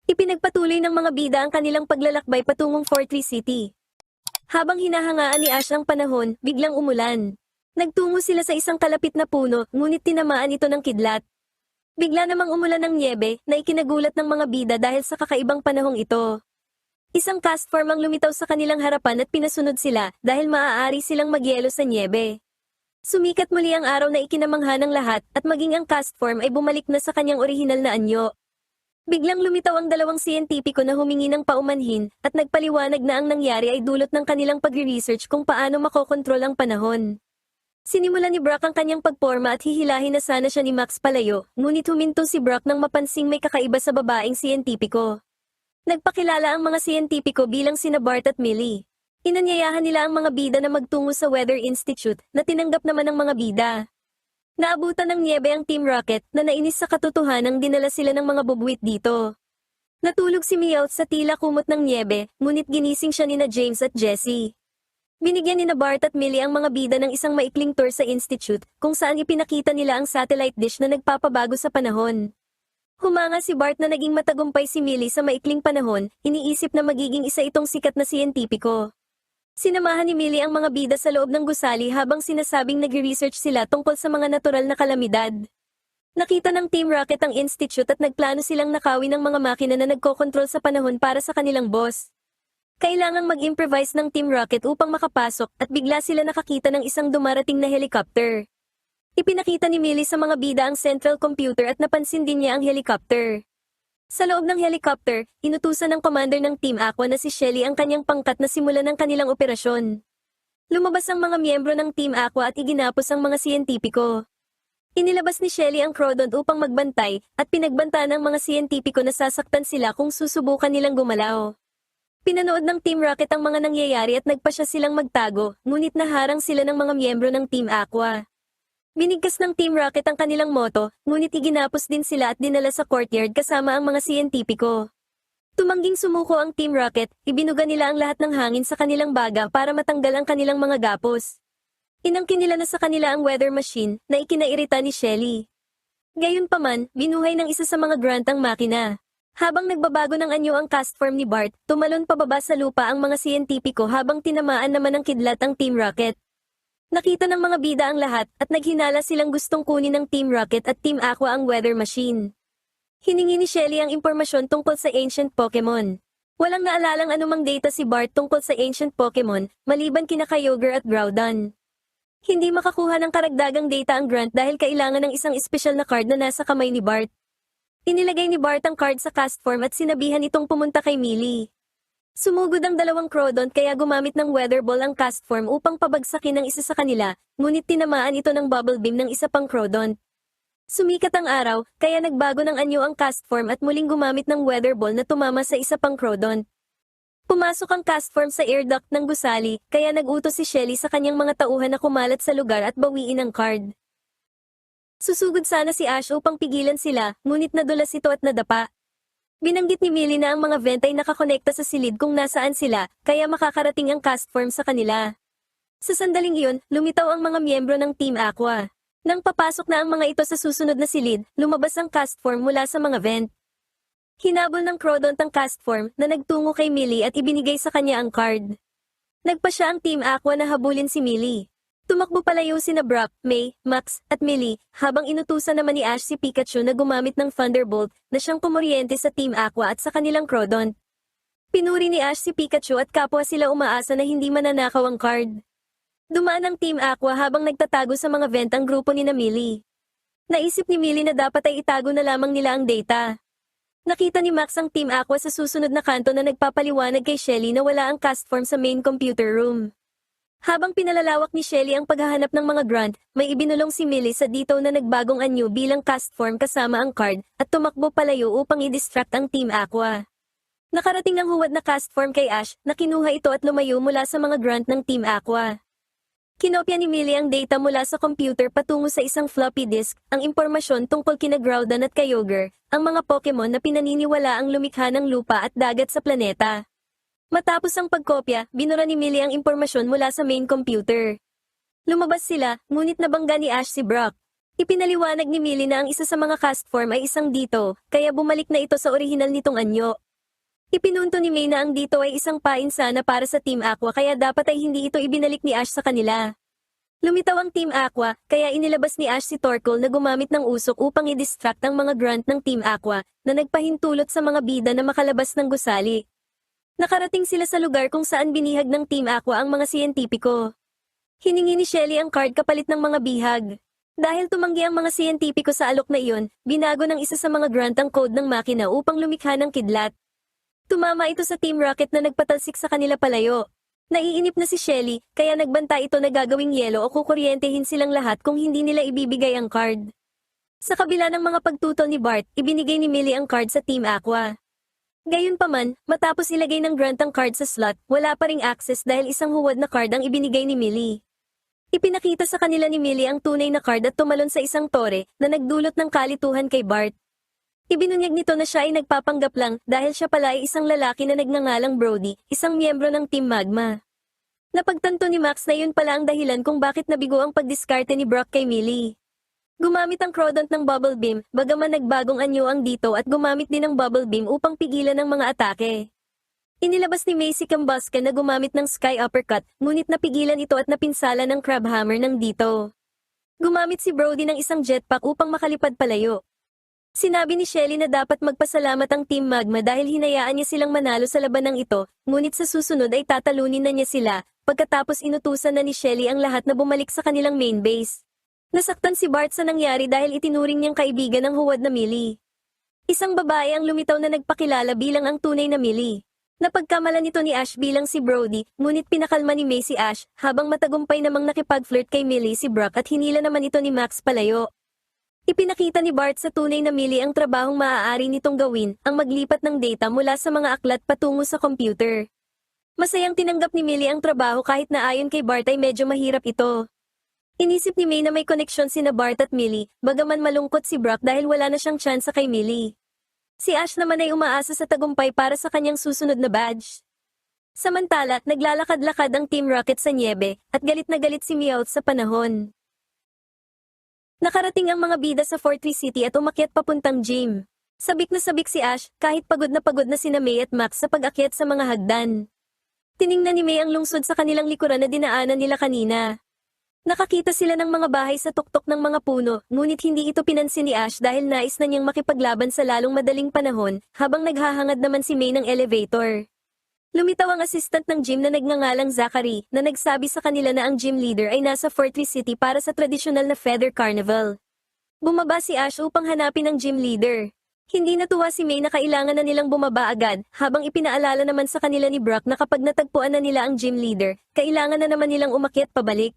Ipinagpatuloy ng mga bida ang kanilang paglalakbay patungong Fortress City. Habang hinahangaan ni Ash ang panahon, biglang umulan. Nagtungo sila sa isang kalapit na puno, ngunit tinamaan ito ng kidlat. Bigla namang umulan ng nyebe na ikinagulat ng mga bida dahil sa kakaibang panahong ito. Isang cast form ang lumitaw sa kanilang harapan at pinasunod sila dahil maaari silang magyelo sa nyebe. Sumikat muli ang araw na ikinamangha ng lahat at maging ang cast form ay bumalik na sa kanyang orihinal na anyo. Biglang lumitaw ang dalawang siyentipiko na humingi ng paumanhin at nagpaliwanag na ang nangyari ay dulot ng kanilang pagre-research kung paano makokontrol ang panahon. Sinimula ni Brock ang kanyang pagporma at hihilahin na sana siya ni Max palayo, ngunit huminto si Brock nang mapansing may kakaiba sa babaeng siyentipiko. Nagpakilala ang mga siyentipiko bilang sina Bart at Millie. Inanyayahan nila ang mga bida na magtungo sa Weather Institute na tinanggap naman ng mga bida. Naabutan ng nyebe ang Team Rocket na nainis sa katotohanang dinala sila ng mga bubwit dito. Natulog si Meowth sa tila kumot ng nyebe, ngunit ginising siya nina James at Jessie. Binigyan nina Bart at Millie ang mga bida ng isang maikling tour sa Institute kung saan ipinakita nila ang satellite dish na nagpapabago sa panahon. Humanga si Bart na naging matagumpay si Millie sa maikling panahon, iniisip na magiging isa itong sikat na siyentipiko. Sinamahan ni Millie ang mga bida sa loob ng gusali habang sinasabing nagre-research sila tungkol sa mga natural na kalamidad. Nakita ng Team Rocket ang Institute at nagplano silang nakawin ng mga makina na nagkokontrol sa panahon para sa kanilang boss. Kailangang mag-improvise ng Team Rocket upang makapasok at bigla sila nakakita ng isang dumarating na helicopter. Ipinakita ni Millie sa mga bida ang central computer at napansin din niya ang helicopter. Sa loob ng helicopter, inutusan ng commander ng Team Aqua na si Shelly ang kanyang pangkat na simulan ng kanilang operasyon. Lumabas ang mga miyembro ng Team Aqua at iginapos ang mga siyentipiko. Inilabas ni Shelly ang Crawdon upang magbantay at pinagbanta ng mga siyentipiko na sasaktan sila kung susubukan nilang gumalaw. Pinanood ng Team Rocket ang mga nangyayari at nagpasya silang magtago, ngunit naharang sila ng mga miyembro ng Team Aqua. Binigkas ng Team Rocket ang kanilang moto, ngunit iginapos din sila at dinala sa courtyard kasama ang mga siyentipiko. Tumangging sumuko ang Team Rocket, ibinuga nila ang lahat ng hangin sa kanilang baga para matanggal ang kanilang mga gapos. Inangkin nila na sa kanila ang weather machine na ikinairita ni Shelly. Gayunpaman, binuhay ng isa sa mga grunt ang makina. Habang nagbabago ng anyo ang cast form ni Bart, tumalon pababa sa lupa ang mga siyentipiko habang tinamaan naman ng kidlat ang Team Rocket. Nakita ng mga bida ang lahat at naghinala silang gustong kunin ng Team Rocket at Team Aqua ang weather machine. Hiningi ni Shelly ang impormasyon tungkol sa ancient Pokemon. Walang naalalang anumang data si Bart tungkol sa ancient Pokemon, maliban kina Kyogre at Groudon. Hindi makakuha ng karagdagang data ang Grunt dahil kailangan ng isang espesyal na card na nasa kamay ni Bart. Inilagay ni Bart ang card sa cast form at sinabihan itong pumunta kay Millie. Sumugod ang dalawang Crawdon kaya gumamit ng weather ball ang cast form upang pabagsakin ang isa sa kanila, ngunit tinamaan ito ng bubble beam ng isa pang Crawdon. Sumikat ang araw, kaya nagbago ng anyo ang cast form at muling gumamit ng weather ball na tumama sa isa pang Crawdon. Pumasok ang cast form sa air duct ng gusali, kaya nag-utos si Shelly sa kanyang mga tauhan na kumalat sa lugar at bawiin ang card. Susugod sana si Ash upang pigilan sila, ngunit nadulas ito at nadapa. Binanggit ni Millie na ang mga vent ay nakakonekta sa silid kung nasaan sila, kaya makakarating ang cast form sa kanila. Sa sandaling iyon, lumitaw ang mga miyembro ng Team Aqua. Nang papasok na ang mga ito sa susunod na silid, lumabas ang cast form mula sa mga vent. Hinabol ng Crawdon ang cast form na nagtungo kay Millie at ibinigay sa kanya ang card. Nagpa siya ang Team Aqua na habulin si Millie. Tumakbo palayo sina Brock, May, Max, at Millie, habang inutusan naman ni Ash si Pikachu na gumamit ng Thunderbolt na siyang kumuryente sa Team Aqua at sa kanilang Crawdon. Pinuri ni Ash si Pikachu at kapwa sila umaasa na hindi mananakaw ang card. Dumaan ang Team Aqua habang nagtatago sa mga vent ang grupo ni Millie. Naisip ni Millie na dapat ay itago na lamang nila ang data. Nakita ni Max ang Team Aqua sa susunod na kanto na nagpapaliwanag kay Shelly na wala ang cast form sa main computer room. Habang pinalalawak ni Shelly ang paghahanap ng mga grunt, may ibinulong si Millie sa dito na nagbagong anyo bilang cast form kasama ang card at tumakbo palayo upang i-distract ang Team Aqua. Nakarating ang huwad na cast form kay Ash na kinuha ito at lumayo mula sa mga grunt ng Team Aqua. Kinopya ni Millie ang data mula sa computer patungo sa isang floppy disk, ang impormasyon tungkol kina Groudon at Kyogre, ang mga Pokemon na pinaniniwala ang lumikha ng lupa at dagat sa planeta. Matapos ang pagkopya, binura ni Millie ang impormasyon mula sa main computer. Lumabas sila, ngunit nabangga ni Ash si Brock. Ipinaliwanag ni Millie na ang isa sa mga cast form ay isang dito, kaya bumalik na ito sa orihinal nitong anyo. Ipinunto ni May na ang dito ay isang painsana para sa Team Aqua kaya dapat ay hindi ito ibinalik ni Ash sa kanila. Lumitaw ang Team Aqua, kaya inilabas ni Ash si Torkoal na gumamit ng usok upang i-distract ang mga grunt ng Team Aqua, na nagpahintulot sa mga bida na makalabas ng gusali. Nakarating sila sa lugar kung saan binihag ng Team Aqua ang mga siyentipiko. Hiningi ni Shelly ang card kapalit ng mga bihag. Dahil tumanggi ang mga siyentipiko sa alok na iyon, binago ng isa sa mga grunt ang code ng makina upang lumikha ng kidlat. Tumama ito sa Team Rocket na nagpatalsik sa kanila palayo. Naiinip na si Shelly, kaya nagbanta ito na gagawing yelo o kukuryentehin silang lahat kung hindi nila ibibigay ang card. Sa kabila ng mga pagtutol ni Bart, ibinigay ni Millie ang card sa Team Aqua. Gayunpaman, matapos ilagay ng grunt ang card sa slot, wala pa ring access dahil isang huwad na card ang ibinigay ni Millie. Ipinakita sa kanila ni Millie ang tunay na card at tumalon sa isang tore na nagdulot ng kalituhan kay Bart. Ibinunyag nito na siya ay nagpapanggap lang dahil siya pala ay isang lalaki na nagngangalang Brody, isang miyembro ng Team Magma. Napagtanto ni Max na yun pala ang dahilan kung bakit nabigo ang pagdiskarte ni Brock kay Millie. Gumamit ang Crodont ng Bubble Beam, bagaman nagbagong anyo ang dito at gumamit din ng Bubble Beam upang pigilan ang mga atake. Inilabas ni May si Kambusken na gumamit ng Sky Uppercut, ngunit napigilan ito at napinsala ng Crab Hammer ng dito. Gumamit si Brody ng isang jetpack upang makalipad palayo. Sinabi ni Shelly na dapat magpasalamat ang Team Magma dahil hinayaan niya silang manalo sa labanang ito, ngunit sa susunod ay tatalunin na niya sila, pagkatapos inutusan na ni Shelly ang lahat na bumalik sa kanilang main base. Nasaktan si Bart sa nangyari dahil itinuring niyang kaibigan ng huwad na Millie. Isang babae ang lumitaw na nagpakilala bilang ang tunay na Millie. Napagkamalan nito ni Ash bilang si Brody, ngunit pinakalma ni May si Ash, habang matagumpay namang nakipag-flirt kay Millie si Brock at hinila naman ito ni Max palayo. Ipinakita ni Bart sa tunay na Millie ang trabahong maaari nitong gawin, ang maglipat ng data mula sa mga aklat patungo sa computer. Masayang tinanggap ni Millie ang trabaho kahit na ayon kay Bart ay medyo mahirap ito. Inisip ni May na may koneksyon sina Bart at Millie, bagaman malungkot si Brock dahil wala na siyang tsansa kay Millie. Si Ash naman ay umaasa sa tagumpay para sa kanyang susunod na badge. Samantala, naglalakad-lakad ang Team Rocket sa niebe, at galit na galit si Meowth sa panahon. Nakarating ang mga bida sa Fortress City at umakyat papuntang gym. Sabik na sabik si Ash, kahit pagod na sina May at Max sa pag-akyat sa mga hagdan. Tiningnan ni May ang lungsod sa kanilang likuran na dinaanan nila kanina. Nakakita sila ng mga bahay sa tuktok ng mga puno, ngunit hindi ito pinansin ni Ash dahil nais na niyang makipaglaban sa lalong madaling panahon, habang naghahangad naman si May ng elevator. Lumitaw ang assistant ng gym na nagngangalang Zachary, na nagsabi sa kanila na ang gym leader ay nasa Fortress City para sa tradisyonal na Feather Carnival. Bumaba si Ash upang hanapin ang gym leader. Hindi natuwa si May na kailangan na nilang bumaba agad, habang ipinaalala naman sa kanila ni Brock na kapag natagpuan na nila ang gym leader, kailangan na naman nilang umakyat pabalik.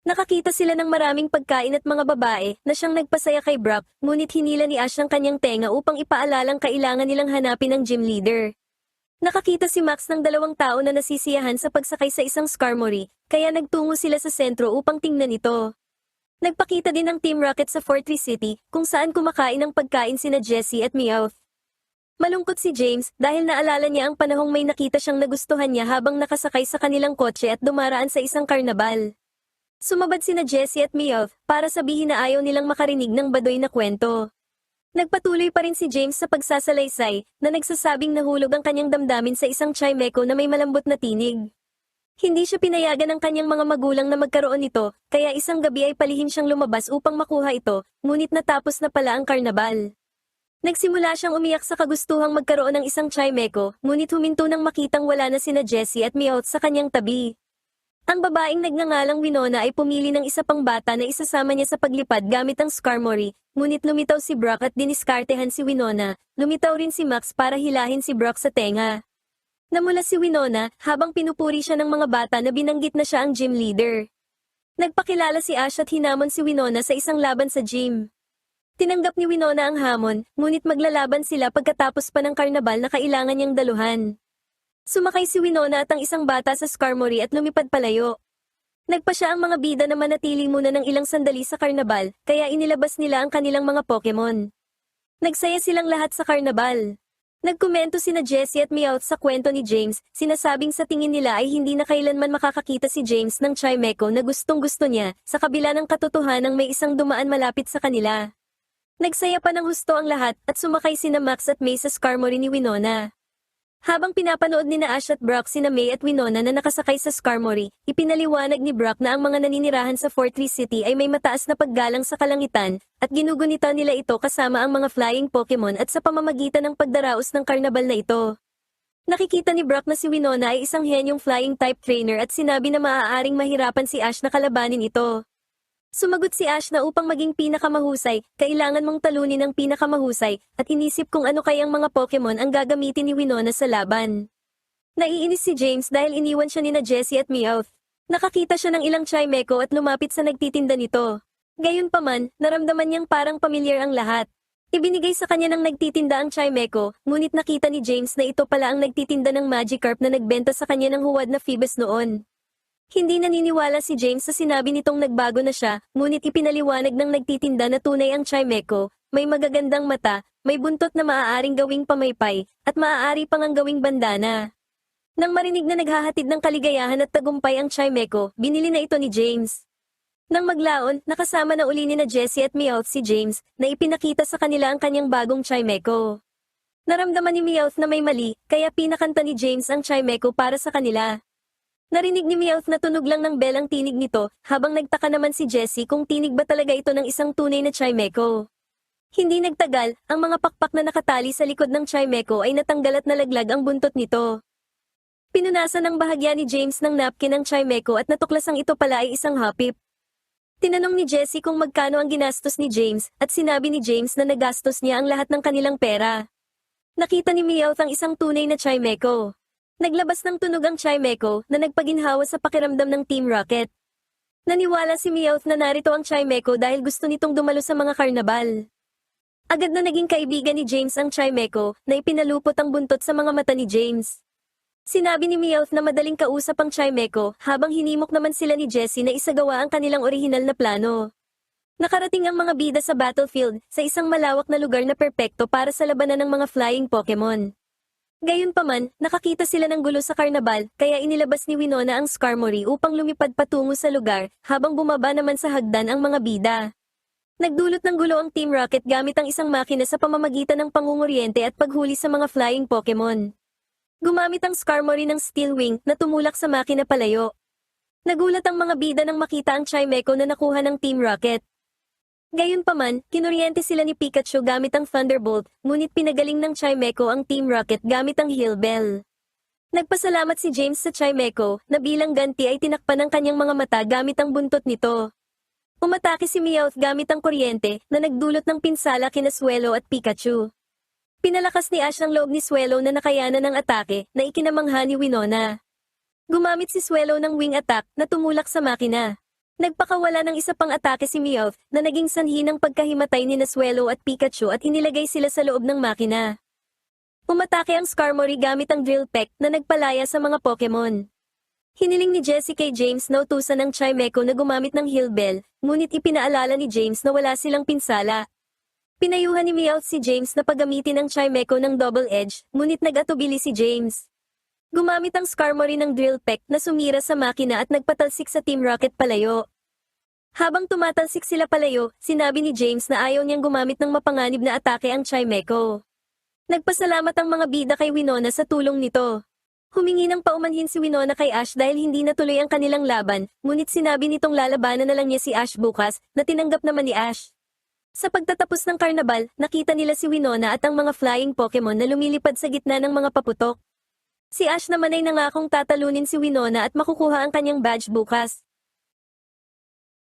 Nakakita sila ng maraming pagkain at mga babae na siyang nagpasaya kay Brock, ngunit hinila ni Ash ang kanyang tenga upang ipaalalang kailangan nilang hanapin ang gym leader. Nakakita si Max ng dalawang tao na nasisiyahan sa pagsakay sa isang Skarmory, kaya nagtungo sila sa sentro upang tingnan ito. Nagpakita din ng Team Rocket sa Fortress City, kung saan kumakain ng pagkain sina Jessie at Meowth. Malungkot si James dahil naalala niya ang panahong may nakita siyang nagustuhan niya habang nakasakay sa kanilang kotse at dumaraan sa isang karnabal. Sumabad sina Jessie at Meowth para sabihin na ayaw nilang makarinig ng badoy na kwento. Nagpatuloy pa rin si James sa pagsasalaysay, na nagsasabing nahulog ang kanyang damdamin sa isang Chimecho na may malambot na tinig. Hindi siya pinayagan ng kanyang mga magulang na magkaroon nito, kaya isang gabi ay palihim siyang lumabas upang makuha ito, ngunit natapos na pala ang karnabal. Nagsimula siyang umiyak sa kagustuhang magkaroon ng isang Chimecho, ngunit huminto nang makitang wala na sina Jessie at Meowth sa kanyang tabi. Ang babaeng nagngangalang Winona ay pumili ng isa pang bata na isasama niya sa paglipad gamit ang Skarmory, ngunit lumitaw si Brock at diniskartehan si Winona. Lumitaw rin si Max para hilahin si Brock sa tenga. Namula si Winona habang pinupuri siya ng mga bata na binanggit na siya ang gym leader. Nagpakilala si Ash at hinamon si Winona sa isang laban sa gym. Tinanggap ni Winona ang hamon, ngunit maglalaban sila pagkatapos pa ng karnabal na kailangan niyang daluhan. Sumakay si Winona at ang isang bata sa Skarmory at lumipad palayo. Nagpa siya ang mga bida na manatili muna ng ilang sandali sa karnabal, kaya inilabas nila ang kanilang mga Pokemon. Nagsaya silang lahat sa karnabal. Nagkomento sina Jessie at Meowth sa kwento ni James, sinasabing sa tingin nila ay hindi na kailanman makakakita si James ng Chimecho na gustong-gusto niya, sa kabila ng katotohanang may isang dumaan malapit sa kanila. Nagsaya pa ng husto ang lahat at sumakay sina Max at May sa Skarmory ni Winona. Habang pinapanood nina Ash at Brock sina May at Winona na nakasakay sa Skarmory, ipinaliwanag ni Brock na ang mga naninirahan sa Fortress City ay may mataas na paggalang sa kalangitan, at ginugunita nila ito kasama ang mga flying Pokemon at sa pamamagitan ng pagdaraos ng karnabal na ito. Nakikita ni Brock na si Winona ay isang henyong flying type trainer at sinabi na maaaring mahirapan si Ash na kalabanin ito. Sumagot si Ash na upang maging pinakamahusay, kailangan mong talunin ang pinakamahusay, at inisip kung ano kayang mga Pokemon ang gagamitin ni Winona sa laban. Naiinis si James dahil iniwan siya nina Jessie at Meowth. Nakakita siya ng ilang Chimecho at lumapit sa nagtitinda nito. Gayunpaman, naramdaman niyang parang pamilyar ang lahat. Ibinigay sa kanya ng nagtitinda ang Chimecho, ngunit nakita ni James na ito pala ang nagtitinda ng Magikarp na nagbenta sa kanya ng huwad na Phoebus noon. Hindi naniniwala si James sa sinabi nitong nagbago na siya, ngunit ipinaliwanag ng nagtitinda na tunay ang Chimecho, may magagandang mata, may buntot na maaaring gawing pamaypay, at maaari pang ang gawing bandana. Nang marinig na naghahatid ng kaligayahan at tagumpay ang Chimecho, binili na ito ni James. Nang maglaon, nakasama na uli ni na Jessie at Meowth si James, na ipinakita sa kanila ang kanyang bagong Chimecho. Naramdaman ni Meowth na may mali, kaya pinakanta ni James ang Chimecho para sa kanila. Narinig ni Meowth na tunog lang ng bell ang tinig nito, habang nagtaka naman si Jessie kung tinig ba talaga ito ng isang tunay na Chimecho. Hindi nagtagal, ang mga pakpak na nakatali sa likod ng Chimecho ay natanggal at nalaglag ang buntot nito. Pinunasan ng bahagya ni James ng napkin ang Chimecho at natuklasang ito pala ay isang hapip. Tinanong ni Jessie kung magkano ang ginastos ni James, at sinabi ni James na nagastos niya ang lahat ng kanilang pera. Nakita ni Meowth ang isang tunay na Chimecho. Naglabas ng tunog ang Chimecho na nagpaginhawa sa pakiramdam ng Team Rocket. Naniwala si Meowth na narito ang Chimecho dahil gusto nitong dumalo sa mga karnabal. Agad na naging kaibigan ni James ang Chimecho na ipinalupot ang buntot sa mga mata ni James. Sinabi ni Meowth na madaling kausap ang Chimecho habang hinimok naman sila ni Jessie na isagawa ang kanilang orihinal na plano. Nakarating ang mga bida sa battlefield sa isang malawak na lugar na perpekto para sa labanan ng mga flying Pokemon. Gayunpaman, nakakita sila ng gulo sa karnabal, kaya inilabas ni Winona ang Skarmory upang lumipad patungo sa lugar, habang bumaba naman sa hagdan ang mga bida. Nagdulot ng gulo ang Team Rocket gamit ang isang makina sa pamamagitan ng pangunguryente at paghuli sa mga flying Pokemon. Gumamit ang Skarmory ng Steel Wing na tumulak sa makina palayo. Nagulat ang mga bida nang makita ang Chimecho na nakuha ng Team Rocket. Gayunpaman, kinuryente sila ni Pikachu gamit ang Thunderbolt, ngunit pinagaling ng Chimecho ang Team Rocket gamit ang Heal Bell. Nagpasalamat si James sa Chimecho, na bilang ganti ay tinakpan ang kanyang mga mata gamit ang buntot nito. Umatake si Meowth gamit ang kuryente, na nagdulot ng pinsala kina Swellow at Pikachu. Pinalakas ni Ash ang loob ni Swellow na nakayanan ng atake, na ikinamangha ni Winona. Gumamit si Swellow ng Wing Attack, na tumulak sa makina. Nagpakawala ng isa pang atake si Meowth na naging sanhi ng pagkahimatay ni Swellow at Pikachu at inilagay sila sa loob ng makina. Umatake ang Skarmory gamit ang Drill Peck na nagpalaya sa mga Pokemon. Hiniling ni Jessie kay James na utusan ng Chimecho na gumamit ng Heal Bell, ngunit ipinaalala ni James na wala silang pinsala. Pinayuhan ni Meowth si James na paggamitin ang Chimecho ng Double Edge, ngunit nag-atubili si James. Gumamit ang Skarmory ng Drill Peck na sumira sa makina at nagpatalsik sa Team Rocket palayo. Habang tumatalsik sila palayo, sinabi ni James na ayaw niyang gumamit ng mapanganib na atake ang Chimecho. Nagpasalamat ang mga bida kay Winona sa tulong nito. Humingi ng paumanhin si Winona kay Ash dahil hindi natuloy ang kanilang laban, ngunit sinabi nitong lalabanan na lang niya si Ash bukas, na tinanggap naman ni Ash. Sa pagtatapos ng karnabal, nakita nila si Winona at ang mga flying Pokemon na lumilipad sa gitna ng mga paputok. Si Ash naman ay nangakong tatalunin si Winona at makukuha ang kanyang badge bukas.